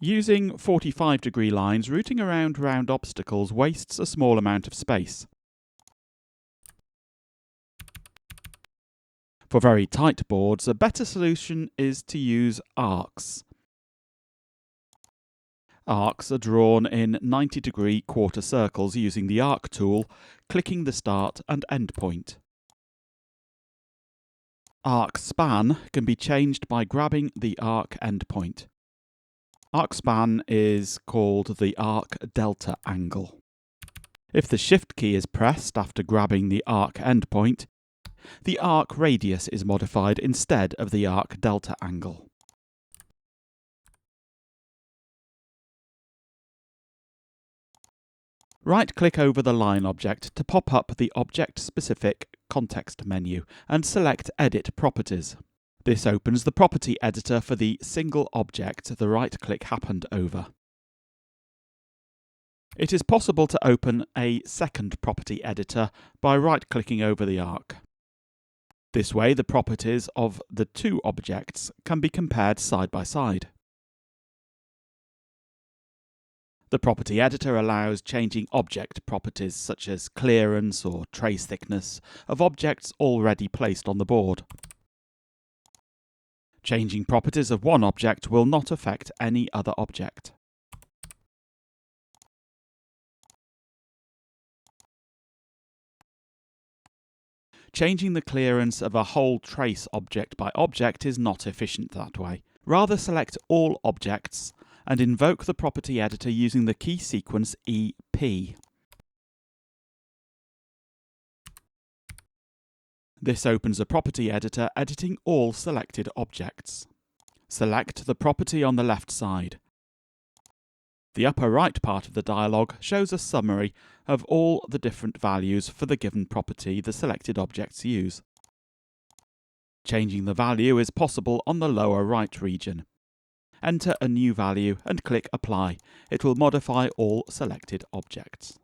Using 45-degree lines, routing around round obstacles wastes a small amount of space. For very tight boards, a better solution is to use arcs. Arcs are drawn in 90-degree quarter circles using the arc tool, clicking the start and end point. Arc span can be changed by grabbing the arc endpoint. Arc span is called the arc delta angle. If the shift key is pressed after grabbing the arc endpoint, the arc radius is modified instead of the arc delta angle. Right-click over the line object to pop up the object-specific context menu and select Edit Properties. This opens the property editor for the single object the right-click happened over. It is possible to open a second property editor by right-clicking over the arc. This way, the properties of the two objects can be compared side by side. The property editor allows changing object properties such as clearance or trace thickness of objects already placed on the board. Changing properties of one object will not affect any other object. Changing the clearance of a whole trace object by object is not efficient that way. Rather, select all objects and invoke the property editor using the key sequence EP. This opens a property editor editing all selected objects. Select the property on the left side. The upper right part of the dialog shows a summary of all the different values for the given property the selected objects use. Changing the value is possible on the lower right region. Enter a new value and click Apply. It will modify all selected objects.